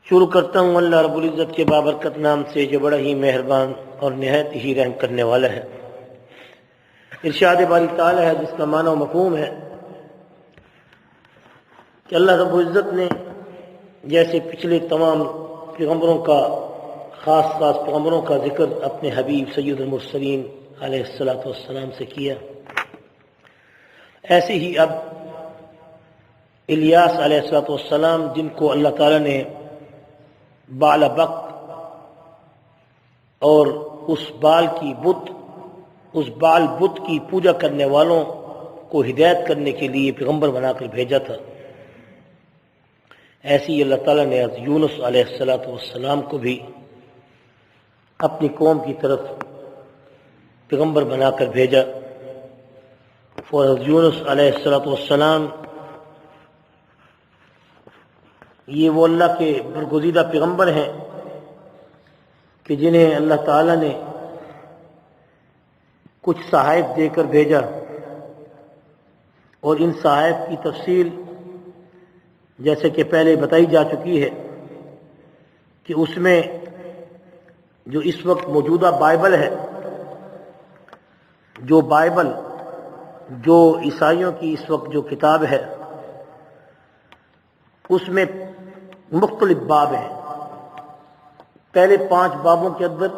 شروع کرتا ہوں اللہ رب العزت کے بابرکت نام سے جو بڑا ہی مہربان اور نہایت ہی رحم کرنے والا ہے۔ ارشاد باری تعالی ہے جس کا معنی و مفہوم ہے کہ اللہ رب العزت نے جیسے پچھلے تمام پیغمبروں کا خاص پیغمبروں کا ذکر اپنے حبیب سید المرسلین علیہ الصلوۃ والسلام سے کیا، ایسے ہی اب الیاس علیہ الصلوۃ والسلام جن کو اللہ تعالیٰ نے بال بک اور اس بال بت کی پوجا کرنے والوں کو ہدایت کرنے کے لیے پیغمبر بنا کر بھیجا تھا، ایسی ہی اللہ تعالیٰ نے یونس علیہ السلام کو بھی اپنی قوم کی طرف پیغمبر بنا کر بھیجا۔ یونس علیہ السلام یہ وہ اللہ کے برگزیدہ پیغمبر ہیں کہ جنہیں اللہ تعالیٰ نے کچھ صحائف دے کر بھیجا، اور ان صحائف کی تفصیل جیسے کہ پہلے بتائی جا چکی ہے کہ اس میں جو اس وقت موجودہ بائبل ہے، جو عیسائیوں کی اس وقت جو کتاب ہے، اس میں مختلف باب ہیں۔ پہلے 5 بابوں کے اندر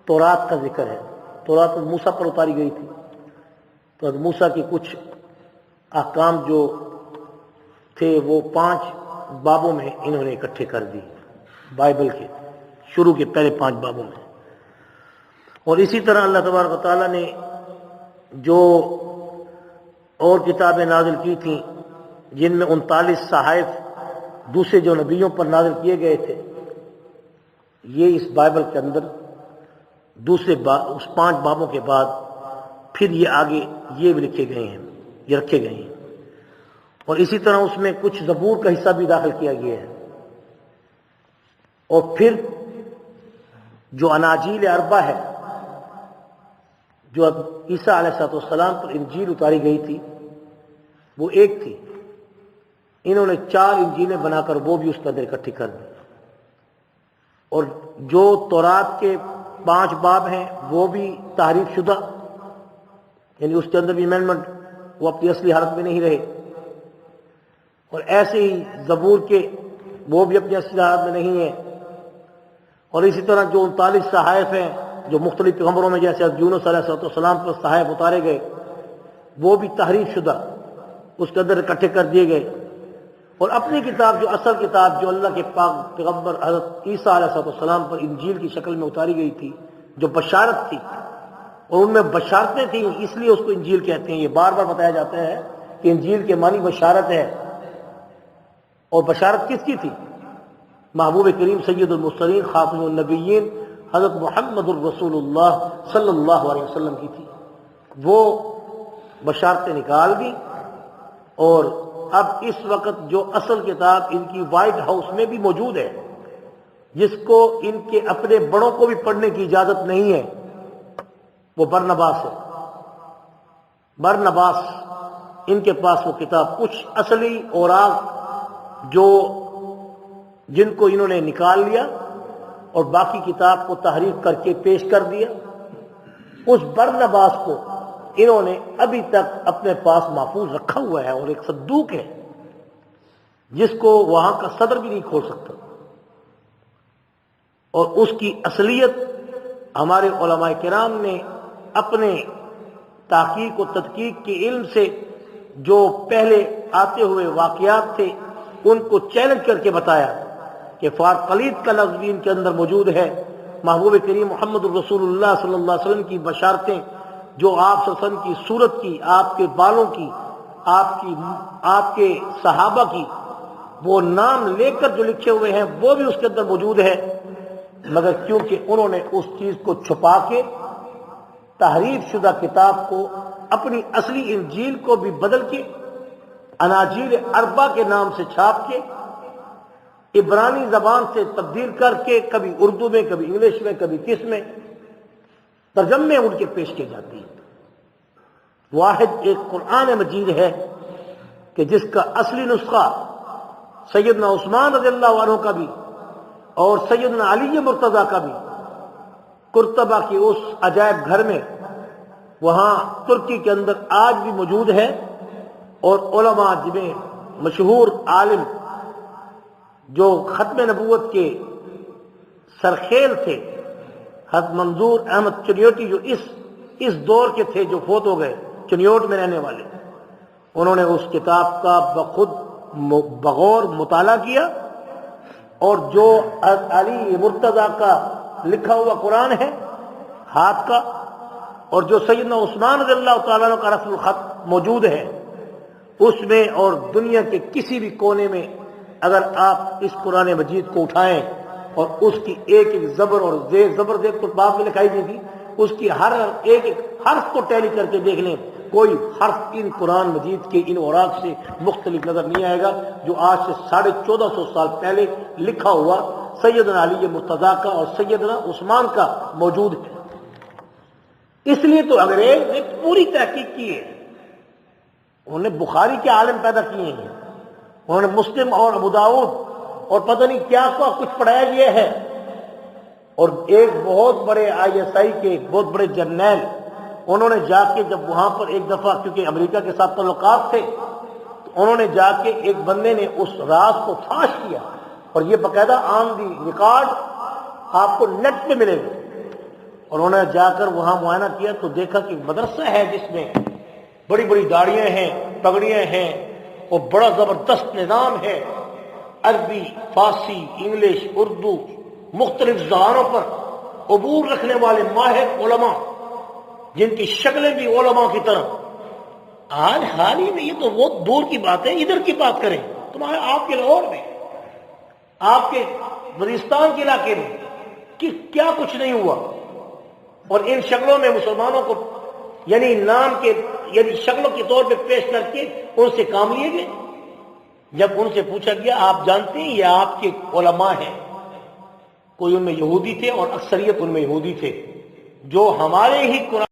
تورات کا ذکر ہے۔ تورات موسیٰ پر اتاری گئی تھی، تو موسیٰ کے کچھ احکام جو تھے وہ 5 بابوں میں انہوں نے اکٹھے کر دی، بائبل کے شروع کے پہلے 5 بابوں میں۔ اور اسی طرح اللہ تبارک و تعالیٰ نے جو اور کتابیں نازل کی تھیں جن میں 39 صحائف دوسرے جو نبیوں پر نازل کیے گئے تھے، یہ اس بائبل کے اندر اس 5 بابوں کے بعد پھر یہ آگے یہ بھی رکھے گئے ہیں۔ اور اسی طرح اس میں کچھ زبور کا حصہ بھی داخل کیا گیا ہے۔ اور پھر جو اناجیل اربع ہے، جو اب عیسیٰ علیہ السلام پر انجیل اتاری گئی تھی، وہ ایک تھی، انہوں نے 4 انجیلیں بنا کر وہ بھی اس کے اندر اکٹھی کر دی۔ اور جو تورات کے 5 باب ہیں وہ بھی تحریف شدہ، یعنی اس کے اندر بھی امینڈمنٹ، وہ اپنی اصلی حالت میں نہیں رہے۔ اور ایسے ہی زبور کے وہ بھی اپنی اصلی حالت میں نہیں ہیں۔ اور اسی طرح جو 39 صحائف ہیں جو مختلف پیغمبروں میں جیسے یونس علیہ السلام پر صحائف اتارے گئے، وہ بھی تحریف شدہ اس کے اندر اکٹھے کر دیے گئے۔ اور اپنی کتاب جو اصل کتاب جو اللہ کے پاک پیغمبر حضرت عیسیٰ علیہ السلام پر انجیل کی شکل میں اتاری گئی تھی، جو بشارت تھی، اور ان میں بشارتیں تھیں، اس لیے اس کو انجیل کہتے ہیں۔ یہ بار بار بتایا جاتا ہے کہ انجیل کے معنی بشارت ہے۔ اور بشارت کس کی تھی؟ محبوب کریم سید المرسلین خاتم النبیین حضرت محمد الرسول اللہ صلی اللہ علیہ وسلم کی تھی۔ وہ بشارتیں نکال دی، اور اب اس وقت جو اصل کتاب ان کی وائٹ ہاؤس میں بھی موجود ہے، جس کو ان کے اپنے بڑوں کو بھی پڑھنے کی اجازت نہیں ہے، وہ برنباس ہے۔ برنباس ان کے پاس وہ کتاب، کچھ اصلی اوراق جن کو انہوں نے نکال لیا اور باقی کتاب کو تحریف کر کے پیش کر دیا، اس برنباس کو انہوں نے ابھی تک اپنے پاس محفوظ رکھا ہوا ہے، اور ایک صندوق ہے جس کو وہاں کا صدر بھی نہیں کھول سکتا۔ اور اس کی اصلیت ہمارے علماء کرام نے اپنے تحقیق و تدقیق کے علم سے جو پہلے آتے ہوئے واقعات تھے ان کو چیلنج کر کے بتایا کہ فارقلیت کا لفظ بھی ان کے اندر موجود ہے۔ محبوب کریم محمد الرسول اللہ صلی اللہ علیہ وسلم کی بشارتیں جو آپ صلی اللہ علیہ وسلم کی صورت کی، آپ کے بالوں کی، آپ کے صحابہ کی، وہ نام لے کر جو لکھے ہوئے ہیں وہ بھی اس کے اندر موجود ہے، مگر کیونکہ انہوں نے اس چیز کو چھپا کے تحریف شدہ کتاب کو اپنی اصلی انجیل کو بھی بدل کے اناجیل اربع کے نام سے چھاپ کے عبرانی زبان سے تبدیل کر کے کبھی اردو میں، کبھی انگلش میں، کبھی کس میں ترجمے ان کے پیش کی جاتی ہیں۔ واحد ایک قرآن مجید ہے کہ جس کا اصلی نسخہ سیدنا عثمان رضی اللہ عنہ کا بھی اور سیدنا علی مرتضیٰ کا بھی قرطبہ کی اس عجائب گھر میں وہاں ترکی کے اندر آج بھی موجود ہے، اور علماء جنہیں مشہور عالم جو ختم نبوت کے سرخیل تھے، حضرت منظور احمد چنیوٹی، جو اس دور کے تھے، جو فوت ہو گئے، چنیوٹ میں رہنے والے، انہوں نے اس کتاب کا بخود بغور مطالعہ کیا، اور جو علی مرتضیٰ کا لکھا ہوا قرآن ہے ہاتھ کا، اور جو سیدنا عثمان رضی اللہ تعالیٰ عنہ کا رسم الخط موجود ہے اس میں، اور دنیا کے کسی بھی کونے میں اگر آپ اس قرآن مجید کو اٹھائیں اور اس کی ایک ایک زبر اور زبر دیکھ تو بعد میں لکھائی دی تھی، اس کی ہر ایک ایک حرف کو ٹیلی کر کے دیکھ لیں، کوئی حرف ان قرآن مجید کے ان اوراق سے مختلف نظر نہیں آئے گا جو آج سے 1450 سال پہلے لکھا ہوا سیدنا علی مرتضیٰ کا اور سیدنا عثمان کا موجود ہے۔ اس لیے تو انگریز نے پوری تحقیق کی ہے، انہوں نے بخاری کے عالم پیدا کیے ہیں، انہوں نے مسلم اور ابو داؤد اور پتہ نہیں کیا کچھ پڑھایا گیا ہے، اور ایک بہت بڑے ISI کے ایک بہت بڑے جرنیل، انہوں نے جا کے جب وہاں پر ایک دفعہ، کیونکہ امریکہ کے ساتھ تعلقات تھے، تو انہوں نے جا کے ایک بندے نے اس راز کو فاش کیا، اور یہ باقاعدہ آن دی ریکارڈ آپ کو نیٹ پہ ملے گا، اور انہوں نے جا کر وہاں معائنہ کیا تو دیکھا کہ مدرسہ ہے جس میں بڑی بڑی داڑیاں ہیں، پگڑیاں ہیں، اور بڑا زبردست نظام ہے، عربی، فارسی، انگلش، اردو، مختلف زبانوں پر عبور رکھنے والے ماہر علماء، جن کی شکلیں بھی علماء کی طرح۔ آج حال ہی میں، یہ تو بہت دور کی بات ہے، ادھر کی بات کریں، تمہارے آپ کے لاہور میں، آپ کے وزیرستان کے علاقے میں کہ کیا کچھ نہیں ہوا، اور ان شکلوں میں مسلمانوں کو یعنی نام کے یعنی شکلوں کے طور پہ پیش کر کے ان سے کام لیے گئے۔ جب ان سے پوچھا گیا آپ جانتے ہیں یہ آپ کے علماء ہیں، کوئی ان میں یہودی تھے اور اکثریت ان میں یہودی تھے، جو ہمارے ہی قرآن